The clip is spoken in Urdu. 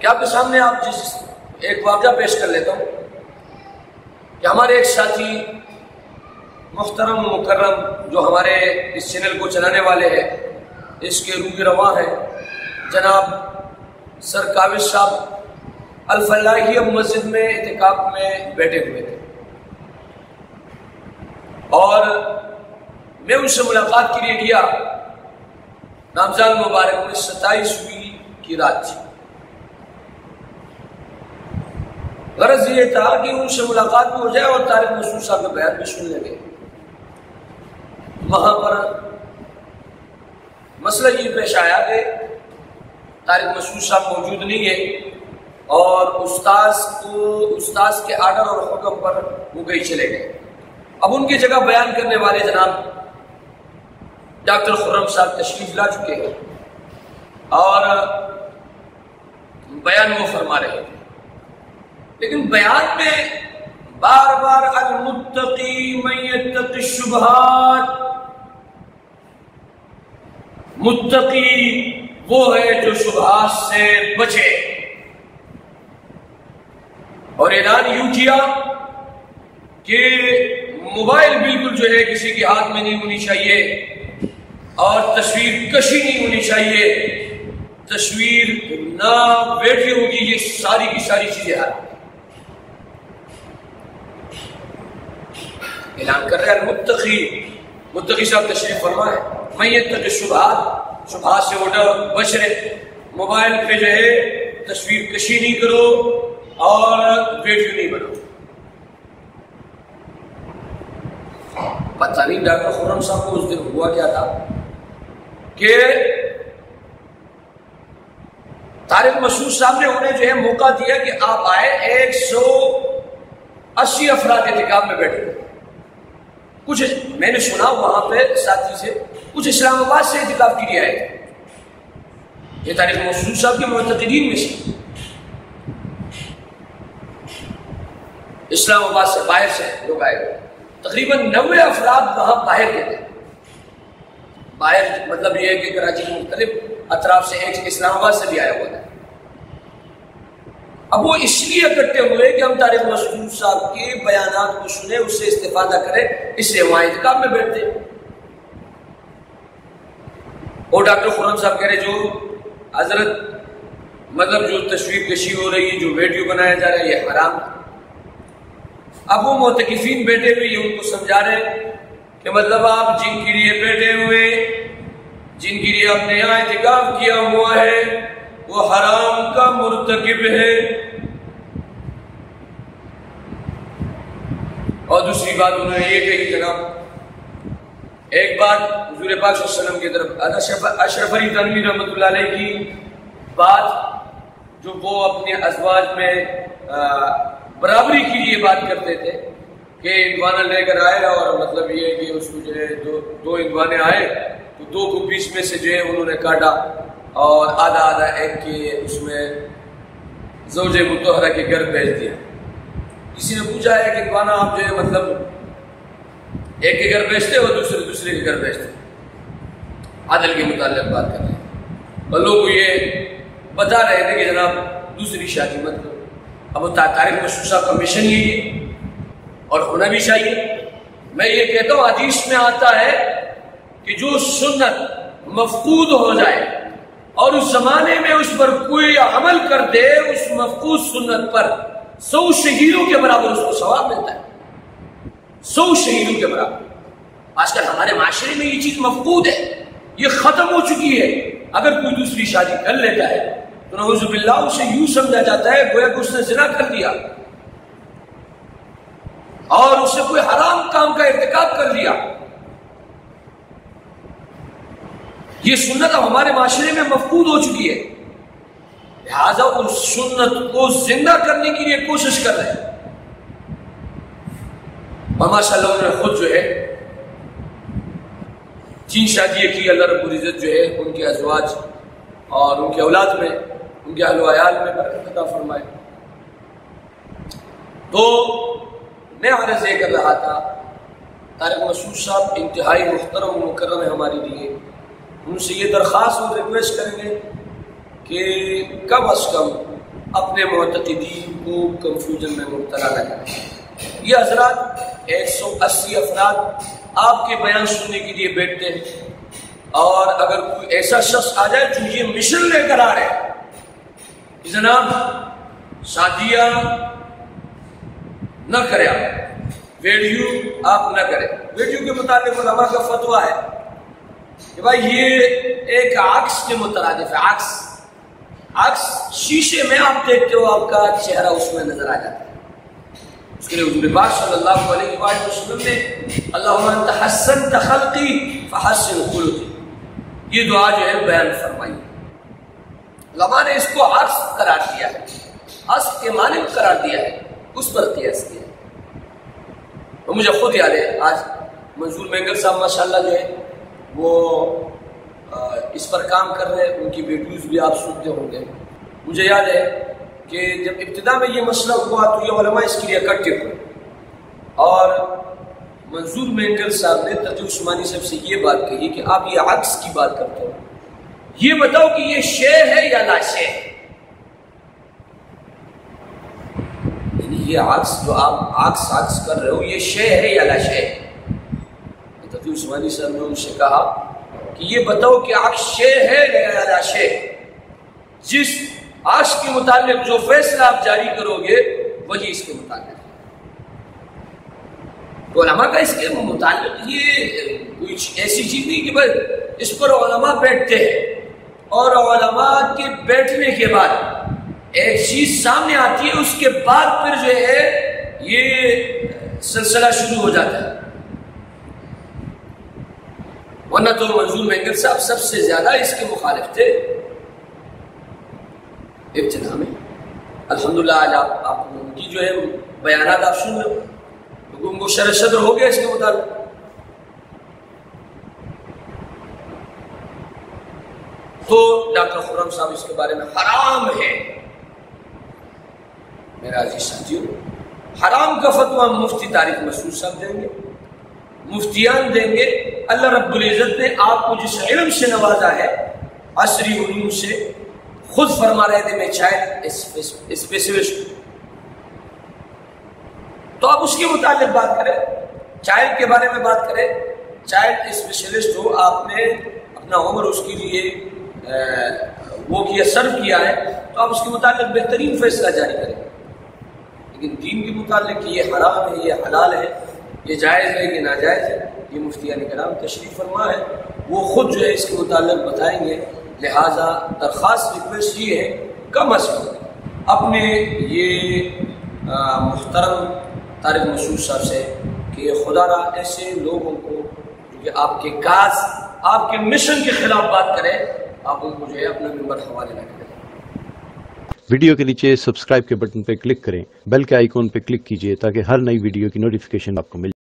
کہ آپ کے سامنے آپ ایک واقعہ پیش کر لیتا ہوں کہ ہمارے ایک ساتھی محترم مکرم جو ہمارے اس چینل کو چلانے والے ہیں، اس کے روح رواں ہیں، جناب سر کاوش صاحب الفلاحیہ مسجد میں اعتکاف میں بیٹھے ہوئے تھے، اور میں ان سے ملاقات کے لیے گیا۔ رمضان مبارک میں 27ویں کی رات تھی۔ غرض یہ تھا کہ ان سے ملاقات بھی ہو جائے اور طارق مسعود صاحب کا بیان بھی سن لیں گے۔ وہاں پر مسئلہ یہ پیش آیا کہ طارق مسعود صاحب موجود نہیں ہے، اور استاذ کے آرڈر اور حکم پر وہ کہیں چلے گئے۔ اب ان کی جگہ بیان کرنے والے جناب ڈاکٹر خرم صاحب تشریف لا چکے ہیں اور بیان وہ فرما رہے ہیں، لیکن بیان میں بار بار المتقی من یتقی الشبہات، متقی وہ ہے جو شبہات سے بچے، اور اعلان یوں کیا کہ موبائل بالکل جو ہے کسی کے ہاتھ میں نہیں ہونی چاہیے، اور تصویر کشی نہیں ہونی چاہیے، تصویر نہ ویڈیو ہوگی، یہ ساری کی ساری چیزیں حرام ہیں۔ اعلان کر رہے ہیں متقی صاحب تشریف فرمائے، میں یہ تک شبہات سے بچ رہے، موبائل پہ جو ہے تصویر کشی نہیں کرو اور ویڈیو نہیں بناؤ۔ پتہ نہیں ڈاکٹر خرم صاحب کو اس دن ہوا کیا تھا کہ طارق مسعود صاحب نے انہیں جو ہے موقع دیا کہ آپ آئے۔ 180 افراد اعتکاف میں بیٹھے، کچھ میں نے سنا وہاں پہ ساتھی سے کچھ اسلام آباد سے اعتکاف کے لیے آئے تھے، یہ طارق مسعود صاحب کے معتقدین میں سے، اسلام آباد سے باہر سے لوگ آئے تھے، تقریباً 90 افراد وہاں باہر کے تھے۔ باہر مطلب یہ ہے کہ کراچی کے مختلف اطراف سے، ایک اسلام آباد سے بھی آیا ہوا تھا۔ اب وہ اس لیے اکٹھے ہوئے کہ ہم طارق مسعود صاحب کے بیانات کو سنیں، اس سے استفادہ کریں، اس سے وہاں اعتکاف میں بیٹھتے۔ اور ڈاکٹر خرم صاحب کہہ رہے جو حضرت مطلب جو تصویر کشی ہو رہی ہے، جو ویڈیو بنایا جا رہا ہے، یہ حرام۔ اب وہ معتکفین بیٹھے ہوئے یہ ان کو سمجھا رہے کہ مطلب آپ جن کے لیے بیٹھے ہوئے، جن کے لیے آپ نے یہاں اعتکاف کیا ہوا ہے، وہ حرام کا مرتکب ہے۔ اور دوسری بات انہوں نے یہ کہی جناب، ایک بات حضور پاک صلی اللہ علیہ وسلم کی طرف اشرف علی تھانوی رحمۃ اللہ علیہ کی بات، جو وہ اپنے ازواج میں برابری کے لیے بات کرتے تھے کہ انوانا لے کر آئے، اور مطلب یہ ہے کہ اس کو جو ہے دو انوانے آئے تو 2 کو بیچ میں سے جو ہے انہوں نے کاٹا، اور آدھا ایک کے اس میں زوج مطہرہ کے گھر بھیج دیا۔ کسی نے پوچھا ہے کہ انوانا آپ جو ہے مطلب ایک کے گھر بھیجتے اور دوسرے کے گھر بھیجتے، عدل کے متعلق بات کر رہے ہیں، اور لوگ کو یہ بتا رہے تھے کہ جناب دوسری شادی مت کرو۔ اب طارق مسعود صاحب کا مشن یہی ہے اور ہونا بھی چاہیے۔ میں یہ کہتا ہوں حدیث میں آتا ہے کہ جو سنت مفقود ہو جائے اور اس زمانے میں اس پر کوئی عمل کر دے، اس مفقود سنت پر 100 شہیدوں کے برابر اس کو ثواب ملتا ہے، 100 شہیدوں کے برابر۔ آج کل ہمارے معاشرے میں یہ چیز مفقود ہے، یہ ختم ہو چکی ہے۔ اگر کوئی دوسری شادی کر لیتا ہے تو نعوذ باللہ اسے یوں سمجھا جاتا ہے گویا کہ اس نے زنا کر دیا اور اس نے کوئی حرام کام کا ارتکاب کر لیا۔ یہ سنت اب ہمارے معاشرے میں مفقود ہو چکی ہے، لہذا اس سنت کو زندہ کرنے کے لیے کوشش کر رہے ہیں۔ اور ماشاء اللہ انہوں نے خود جو ہے 3 شادیاں کی، اللہ رب العزت جو ہے ان کے ازواج اور ان کے اولاد میں، ان کے اہل و عیال میں برکت عطا فرمائے۔ تو میں عرض یہ کر رہا تھا، طارق مسعود صاحب انتہائی محترم و مکرم ہے ہمارے لیے، ان سے یہ درخواست اور ریکویسٹ کریں گے کہ کم از کم اپنے معتقدین کو کنفیوژن میں مبتلا نہ کریں۔ یہ حضرات 180 افراد آپ کے بیان سننے کے لیے بیٹھتے ہیں، اور اگر کوئی ایسا شخص آ جائے جو یہ مشن لے کر آ رہے ہیں جناب شادیہ نہ کرے، آپ ویڈیو آپ نہ کریں، ویڈیو کے متعلق علماء کا فتویٰ ہے کہ بھائی یہ ایک عکس کے مترادف ہے۔ عکس شیشے میں آپ دیکھتے ہو، آپ کا چہرہ اس میں نظر آ جاتا ہے۔ اس کے لیے حضور پاک صلی اللہ علیہ وآلہ وسلم نے اللہم انت حسنت خلقی فحسن خلقی، یہ دعا جو ہے بیان فرمائی۔ علماء نے اس کو عکس قرار دیا ہے، عکس کے معنی قرار دیا ہے، اس پر قیاس کیا ہے۔ اور مجھے خود یاد ہے، آج منظور مینگل صاحب ماشاءاللہ جو ہے وہ اس پر کام کر رہے ہیں، ان کی ویڈیوز بھی آپ سنتے ہوں گے۔ مجھے یاد ہے کہ جب ابتدا میں یہ مسئلہ ہوا تو یہ علماء اس کے لیے اکٹھے ہوئے، اور منظور مینگل صاحب نے ترجمہ عثمانی صاحب سے یہ بات کہی کہ آپ یہ عکس کی بات کرتے ہو، یہ بتاؤ کہ یہ شے ہے یا لا شے ہے؟ یعنی یہ عکس جو آپ عکس کر رہے ہو، یہ شے ہے یا لا شے ہے؟ ترجمہ عثمانی صاحب نے ان سے کہا کہ یہ بتاؤ کہ عکس شے ہے یا لا شے؟ جس عکس کے متعلق جو فیصلہ آپ جاری کرو گے وہی اس کے متعلق ہے۔ تو علماء کا اس کے متعلق یہ کوئی ایسی چیز نہیں کہ بس اس پر علماء بیٹھتے ہیں، اور علماء کے بیٹھنے کے بعد ایک چیز سامنے آتی ہے، اس کے بعد پھر جو ہے یہ سلسلہ شروع ہو جاتا ہے۔ ورنہ تو منظور مینگل صاحب سب سے زیادہ اس کے مخالف تھے ابتدا میں۔ الحمدللہ آج آپ ان کی جو ہے بیانات آپ سن رہے ہو، ان کو شرح صدر ہو گیا اس کے مطابق۔ تو ڈاکٹر خرم صاحب اس کے بارے میں حرام ہے میرا عزیز ساتھیو، حرام کا فتویٰ مفتی طارق مسعود صاحب دیں گے، مفتیان دیں گے۔ اللہ رب العزت نے آپ کو جس علم سے نوازا ہے، عصری علوم سے، خود فرما رہے تھے میں چائلڈ اسپیشلسٹ، تو آپ اس کے متعلق بات کریں، چائلڈ کے بارے میں بات کریں، چائلڈ اسپیشلسٹ ہو، آپ نے اپنا عمر اس کے لیے وہ کیا صرف کیا ہے، تو آپ اس کے متعلق بہترین فیصلہ جاری کریں۔ لیکن دین کے متعلق یہ حرام ہے، یہ حلال ہے، یہ جائز ہے، یہ ناجائز ہے، یہ مفتیان کرام تشریف فرما ہے، وہ خود جو ہے اس کے متعلق بتائیں گے۔ لہٰذا درخواست ریکویسٹ یہ ہے کم از کم اپنے یہ محترم طارق مسعود صاحب سے کہ خدا را ایسے لوگوں کو جو کہ آپ کے کاز، آپ کے مشن کے خلاف بات کریں، آپ ان کو جو ہے اپنا ممبر حوالے نہ کریں۔ ویڈیو کے نیچے سبسکرائب کے بٹن پہ کلک کریں، بیل کے آئیکن پہ کلک کیجئے تاکہ ہر نئی ویڈیو کی نوٹیفیکیشن آپ کو مل